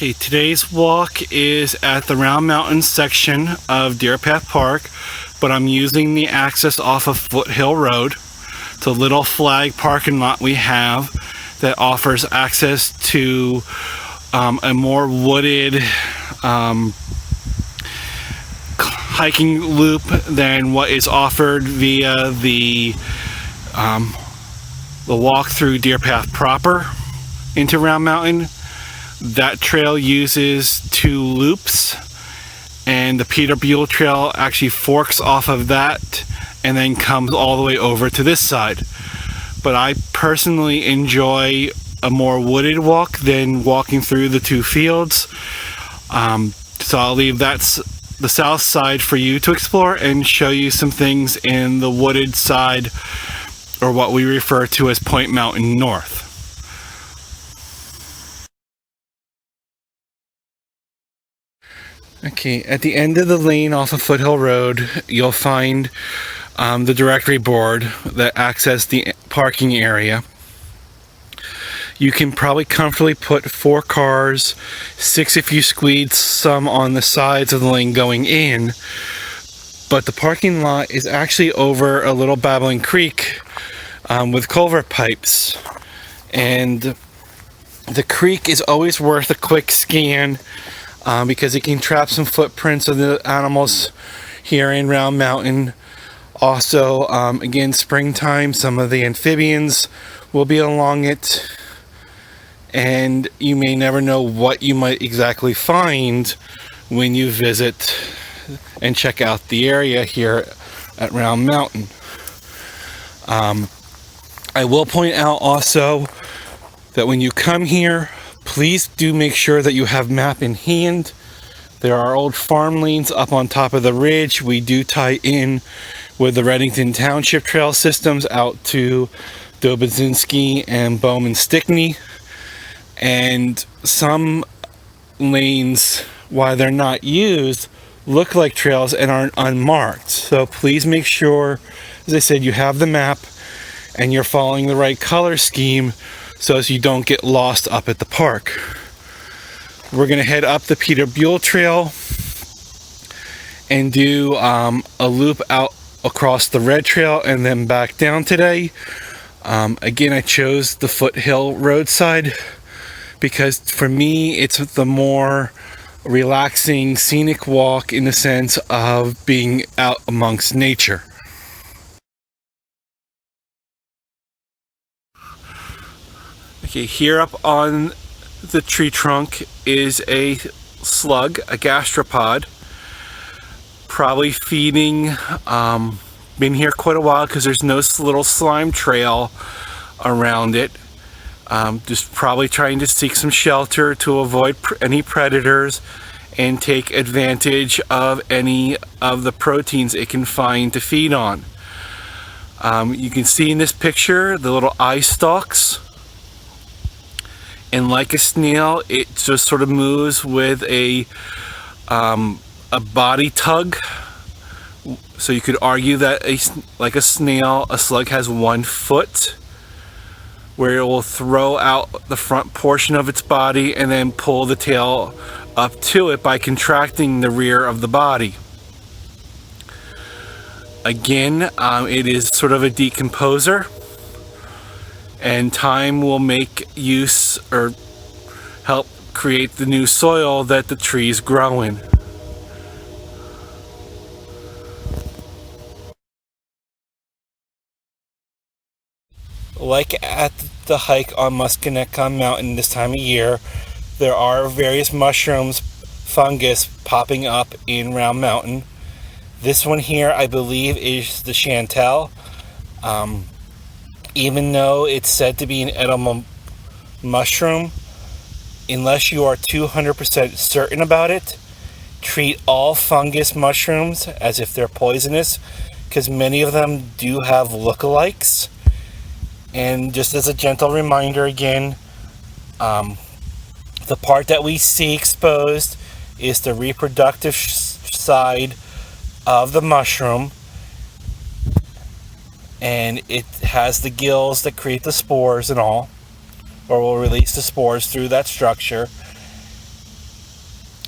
Okay, today's walk is at the Round Mountain section of Deer Path Park, but I'm using the access off of Foothill Road. It's a little flag parking lot we have that offers access to a more wooded hiking loop than what is offered via the walk through Deer Path proper into Round Mountain. That trail uses two loops, and the Peterbilt Trail actually forks off of that and then comes all the way over to this side. But I personally enjoy a more wooded walk than walking through the two fields. So I'll leave that's the south side for you to explore and show you some things in the wooded side, or what we refer to as Point Mountain North. Okay, at the end of the lane off of Foothill Road, you'll find the directory board that access the parking area. You can probably comfortably put 4 cars, 6 if you squeeze some on the sides of the lane going in, but the parking lot is actually over a little babbling creek with culvert pipes, and the creek is always worth a quick scan because it can trap some footprints of the animals here in Round Mountain. Also, again, springtime, some of the amphibians will be along it, and you may never know what you might exactly find when you visit and check out the area here at Round Mountain. I will point out also that when you come here, please do make sure that you have map in hand. There are old farm lanes up on top of the ridge. We do tie in with the Reddington Township trail systems out to Dobuzinski and Bowman Stickney. And some lanes, while they're not used, look like trails and aren't unmarked. So please make sure, as I said, you have the map and you're following the right color scheme so as you don't get lost up at the park. We're going to head up the Peterbilt Trail and do a loop out across the Red Trail and then back down today. Again, I chose the Foothill roadside because for me it's the more relaxing scenic walk in the sense of being out amongst nature. Okay, here up on the tree trunk is a slug, a gastropod, probably feeding. Been here quite a while because there's no little slime trail around it. Just probably trying to seek some shelter to avoid any predators and take advantage of any of the proteins it can find to feed on. You can see in this picture the little eye stalks. And like a snail, it just sort of moves with a body tug. So you could argue that like a snail, a slug has 1 foot, where it will throw out the front portion of its body and then pull the tail up to it by contracting the rear of the body. Again, it is sort of a decomposer, and time will make use or help create the new soil that the trees grow in. Like at the hike on Musconetcong Mountain this time of year, there are various mushrooms, fungus popping up in Round Mountain. This one here, I believe, is the chantel. Even though it's said to be an edible mushroom, unless you are 200% certain about it, treat all fungus mushrooms as if they're poisonous, because many of them do have lookalikes. And just as a gentle reminder again, the part that we see exposed is the reproductive side of the mushroom, and it has the gills that create the spores and all, or will release the spores through that structure.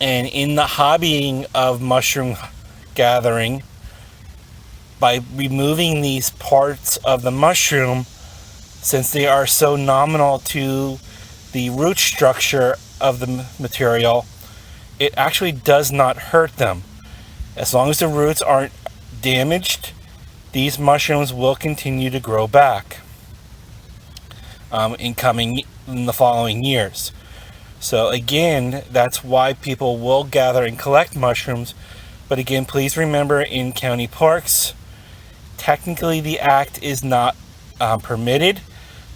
And in the hobbying of mushroom gathering, by removing these parts of the mushroom, since they are so nominal to the root structure of the material, it actually does not hurt them. As long as the roots aren't damaged, these mushrooms will continue to grow back in the following years. So again, that's why people will gather and collect mushrooms. But again, please remember, in county parks, technically the act is not permitted,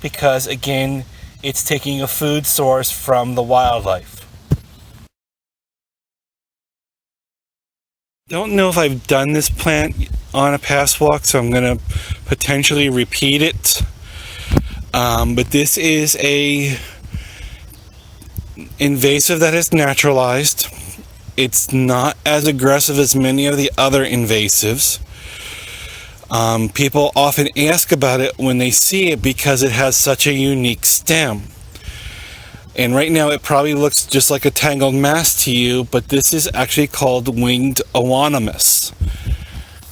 because again, it's taking a food source from the wildlife. Don't know if I've done this plant on a past walk, so I'm going to potentially repeat it. But this is a invasive that is naturalized. It's not as aggressive as many of the other invasives. People often ask about it when they see it because it has such a unique stem. And right now it probably looks just like a tangled mass to you, but this is actually called winged Awonomous.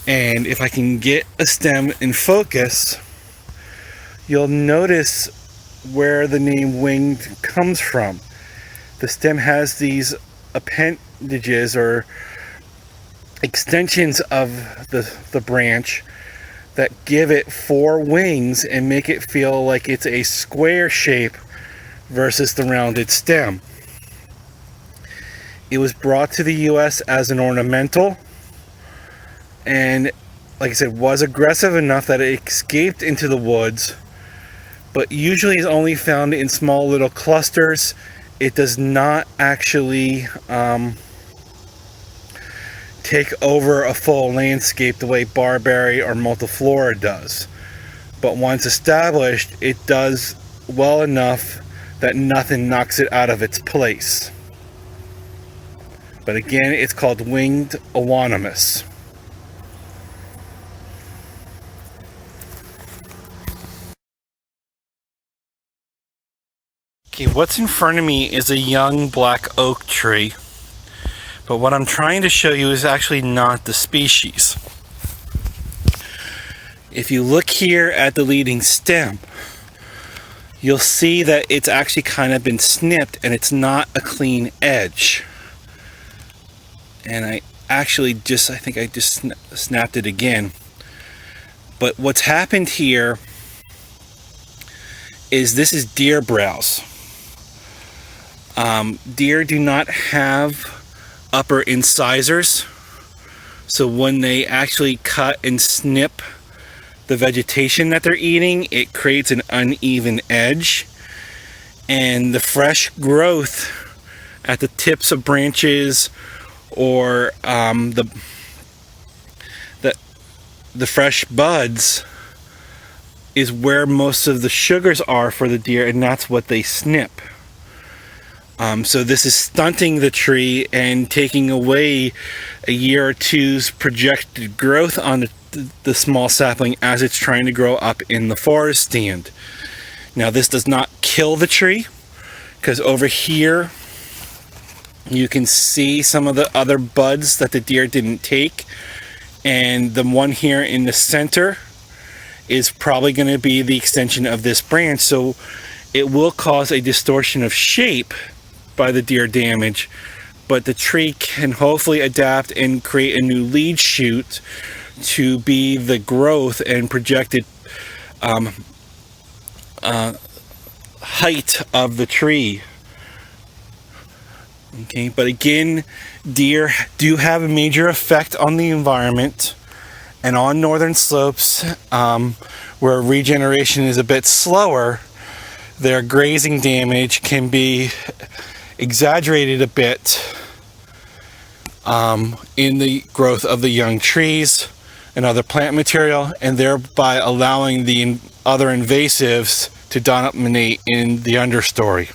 And if I can get a stem in focus, you'll notice where the name winged comes from. The stem has these appendages or extensions of the branch that give it 4 wings and make it feel like it's a square shape versus the rounded stem. It was brought to the US as an ornamental, and like I said, was aggressive enough that it escaped into the woods, but usually is only found in small little clusters. It does not actually take over a full landscape the way barberry or multiflora does. But once established, it does well enough that nothing knocks it out of its place. But again, it's called winged Awonomous. Okay, what's in front of me is a young black oak tree, but what I'm trying to show you is actually not the species. If you look here at the leading stem, you'll see that it's actually kind of been snipped and it's not a clean edge. And I think I just snapped it again. But what's happened here is this is deer browse. Deer do not have upper incisors, so when they actually cut and snip the vegetation that they're eating, it creates an uneven edge, and the fresh growth at the tips of branches or the fresh buds is where most of the sugars are for the deer, and that's what they snip. So this is stunting the tree and taking away a year or two's projected growth on the small sapling as it's trying to grow up in the forest stand. Now this does not kill the tree, because over here you can see some of the other buds that the deer didn't take, and the one here in the center is probably going to be the extension of this branch, so it will cause a distortion of shape by the deer damage, but the tree can hopefully adapt and create a new lead shoot to be the growth and projected height of the tree. Okay, but again, deer do have a major effect on the environment, and on northern slopes where regeneration is a bit slower, their grazing damage can be exaggerated a bit in the growth of the young trees and other plant material, and thereby allowing the other invasives to dominate in the understory.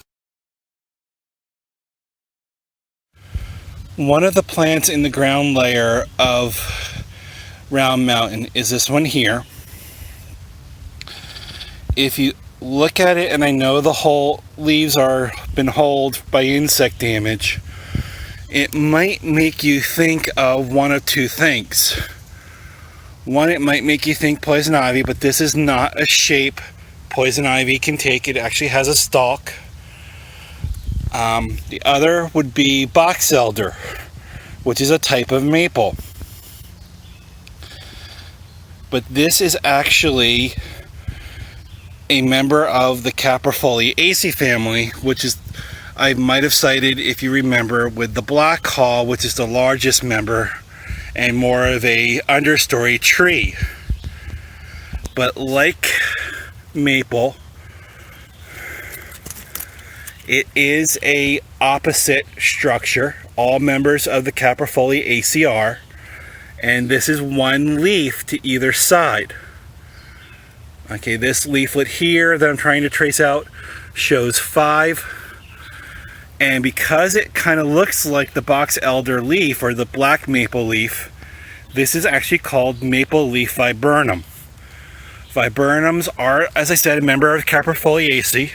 One of the plants in the ground layer of Round Mountain is this one here. If you look at it, and I know the whole leaves are been holed by insect damage, it might make you think of one of two things. One, it might make you think poison ivy, but this is not a shape poison ivy can take. It actually has a stalk. The other would be box elder, which is a type of maple. But this is actually a member of the Caprifoliaceae family, which is, I might have cited, if you remember, with the black haw, which is the largest member and more of a understory tree. But like maple, it is a opposite structure. All members of the Caprifoliaceae are, and this is one leaf to either side. Okay, this leaflet here that I'm trying to trace out shows 5. And because it kind of looks like the box elder leaf or the black maple leaf, this is actually called maple leaf viburnum. Viburnums are, as I said, a member of Caprifoliaceae,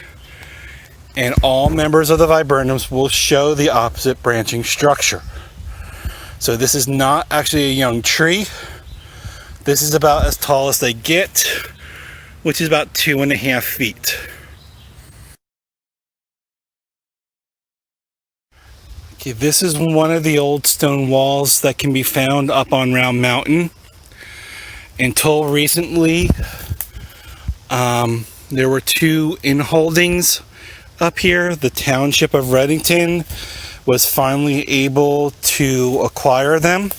and all members of the viburnums will show the opposite branching structure. So this is not actually a young tree. This is about as tall as they get, which is about 2.5 feet. Okay, this is one of the old stone walls that can be found up on Round Mountain. Until recently, there were 2 inholdings up here. The township of Redington was finally able to acquire them.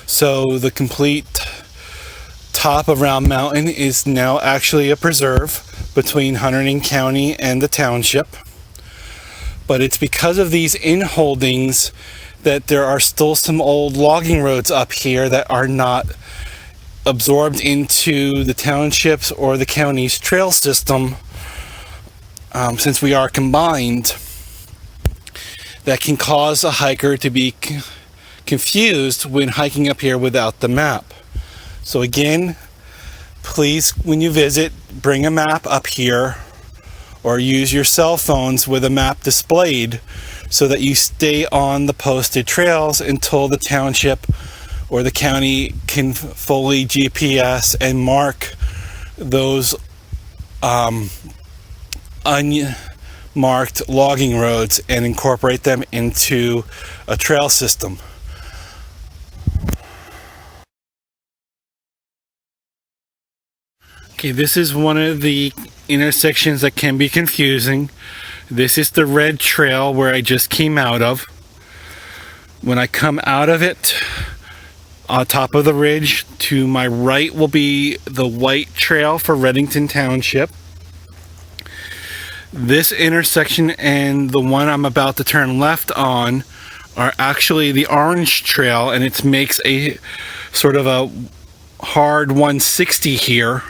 So the complete top of Round Mountain is now actually a preserve between Hunterdon County and the township. But it's because of these inholdings that there are still some old logging roads up here that are not absorbed into the township's or the county's trail system, since we are combined, that can cause a hiker to be confused when hiking up here without the map. So again, please, when you visit, bring a map up here, or use your cell phones with a map displayed so that you stay on the posted trails until the township or the county can fully GPS and mark those unmarked logging roads and incorporate them into a trail system. Okay, this is one of the intersections that can be confusing. This is the red trail where I just came out of. When I come out of it, on top of the ridge, to my right will be the white trail for Redington Township. This intersection and the one I'm about to turn left on are actually the orange trail, and it makes a sort of a hard 160 here.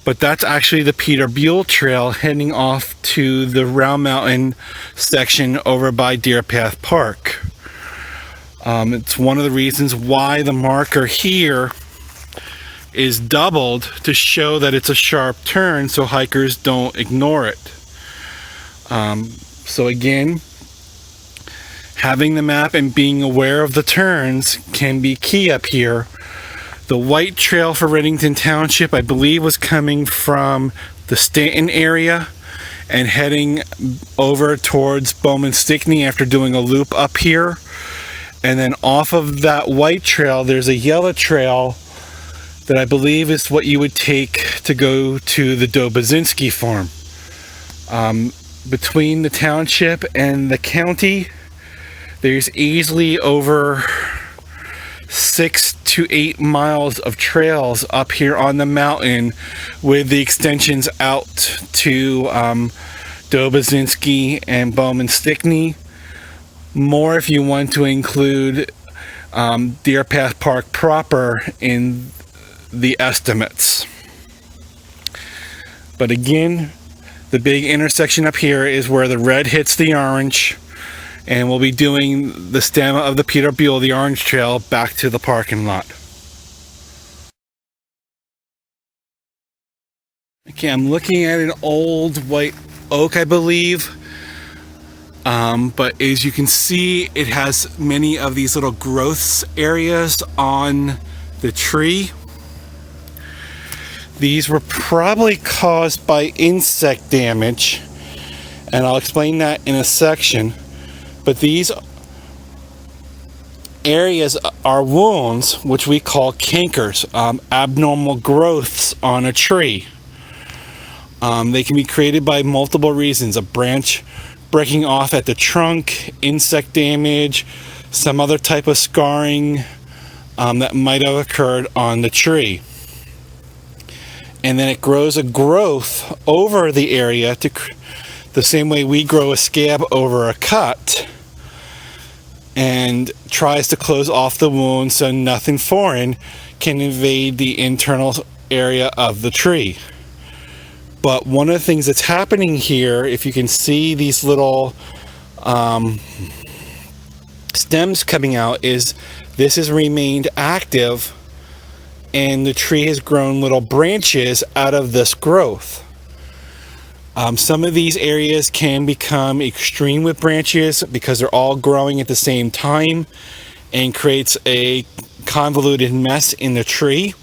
But that's actually the Peterbilt Trail heading off to the Round Mountain section over by Deer Path Park. It's one of the reasons why the marker here is doubled, to show that it's a sharp turn so hikers don't ignore it. So again, having the map and being aware of the turns can be key up here. The white trail for Redington Township, I believe, was coming from the Stanton area and heading over towards Bowman Stickney after doing a loop up here. And then off of that white trail, there's a yellow trail that I believe is what you would take to go to the Dobazinski farm. Between the township and the county, there's easily over 6 to 8 miles of trails up here on the mountain, with the extensions out to Dobazinski and Bowman Stickney. More if you want to include Deer Path Park proper in the estimates. But again, the big intersection up here is where the red hits the orange, and we'll be doing the stem of the Peterbilt, the orange trail, back to the parking lot. Okay, I'm looking at an old white oak, I believe. But as you can see, it has many of these little growths areas on the tree. These were probably caused by insect damage, and I'll explain that in a section. But these areas are wounds, which we call cankers, abnormal growths on a tree. They can be created by multiple reasons: a branch breaking off at the trunk, insect damage, some other type of scarring that might have occurred on the tree. And then it grows a growth over the area, the same way we grow a scab over a cut, and tries to close off the wound so nothing foreign can invade the internal area of the tree. But one of the things that's happening here, if you can see these little stems coming out, is this has remained active, and the tree has grown little branches out of this growth. Some of these areas can become extreme with branches because they're all growing at the same time and creates a convoluted mess in the tree.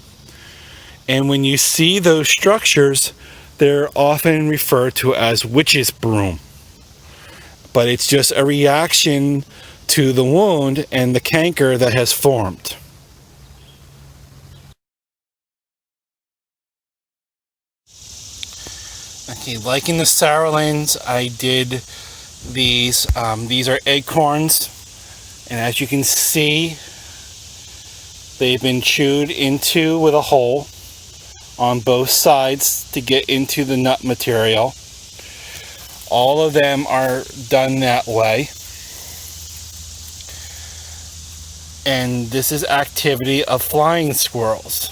And when you see those structures, they're often referred to as witch's broom. But it's just a reaction to the wound and the canker that has formed. Okay, like in the Sarolins, I did these. These are acorns, and as you can see, they've been chewed into with a hole on both sides to get into the nut material. All of them are done that way. And this is activity of flying squirrels.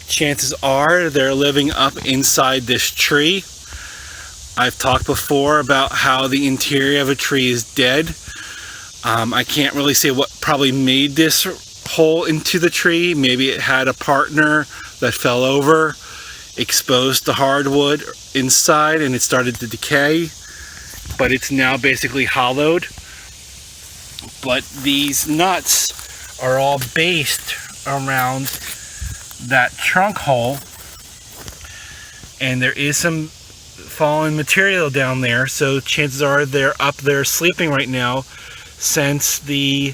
Chances are they're living up inside this tree. I've talked before about how the interior of a tree is dead. I can't really say what probably made this hole into the tree. Maybe it had a partner that fell over, exposed the hardwood inside, and it started to decay. But it's now basically hollowed. But these nuts are all based around that trunk hole, and there is some fallen material down there, so chances are they're up there sleeping right now, since the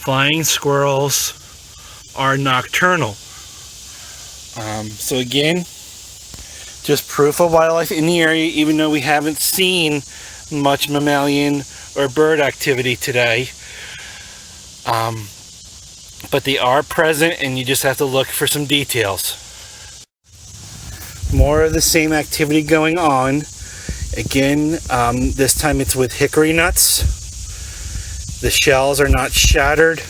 flying squirrels are nocturnal. So again, just proof of wildlife in the area, even though we haven't seen much mammalian or bird activity today. But they are present, and you just have to look for some details. More of the same activity going on. Again, this time it's with hickory nuts. The shells are not shattered.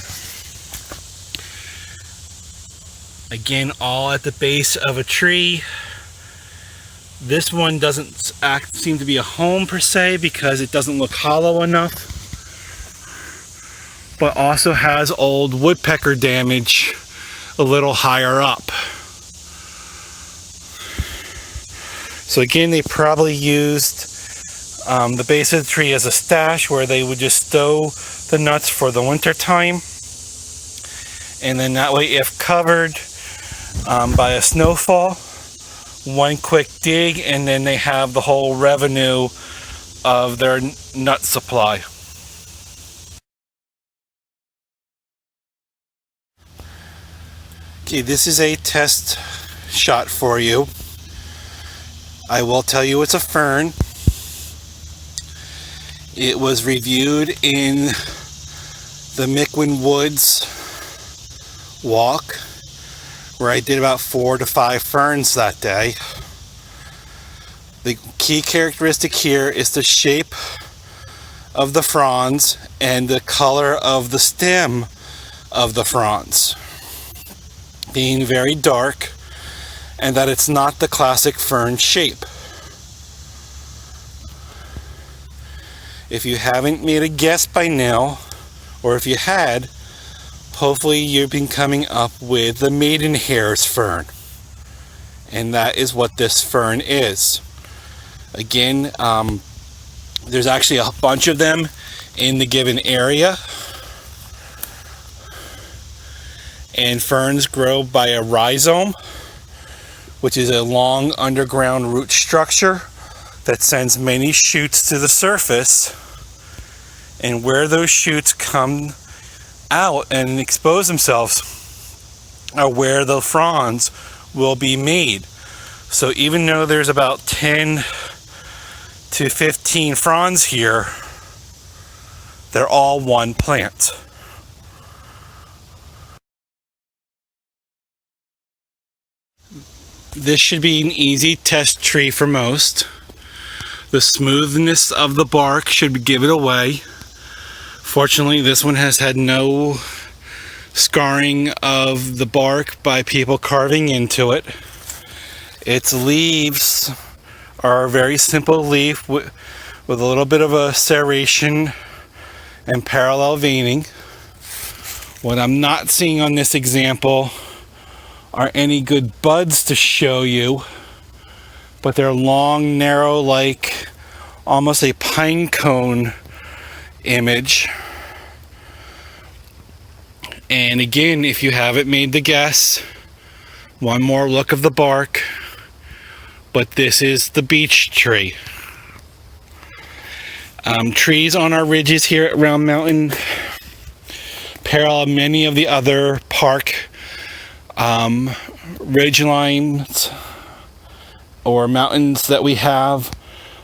Again, all at the base of a tree. This one doesn't seem to be a home per se because it doesn't look hollow enough, but also has old woodpecker damage a little higher up. So again, they probably used the base of the tree as a stash where they would just stow the nuts for the winter time. And then that way, if covered by a snowfall, one quick dig, and then they have the whole revenue of their nut supply. Okay, this is a test shot for you. I will tell you it's a fern. It was reviewed in the Mickwin Woods walk, where I did about 4 to 5 ferns that day. The key characteristic here is the shape of the fronds and the color of the stem of the fronds being very dark, and that it's not the classic fern shape. If you haven't made a guess by now, or if you had, hopefully you've been coming up with the Maidenhair Fern. And that is what this fern is. Again, There's actually a bunch of them in the given area. And ferns grow by a rhizome, which is a long underground root structure that sends many shoots to the surface. And where those shoots come out and expose themselves are where the fronds will be made. So even though there's about 10 to 15 fronds here, they're all one plant. This should be an easy test tree for most. The smoothness of the bark should give it away. Fortunately, this one has had no scarring of the bark by people carving into it. Its leaves are a very simple leaf with a little bit of a serration and parallel veining. What I'm not seeing on this example are any good buds to show you, but they're long, narrow, like almost a pine cone image. And again, if you haven't made the guess, one more look of the bark, but this is the beech tree. Trees on our ridges here at Round Mountain parallel many of the other park ridge lines or mountains that we have.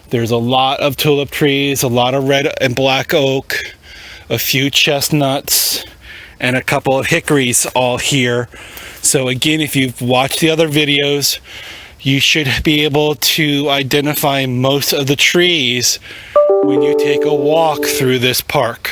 There's a lot of tulip trees, a lot of red and black oak, a few chestnuts, and a couple of hickories all here. So again, if you've watched the other videos, you should be able to identify most of the trees when you take a walk through this park.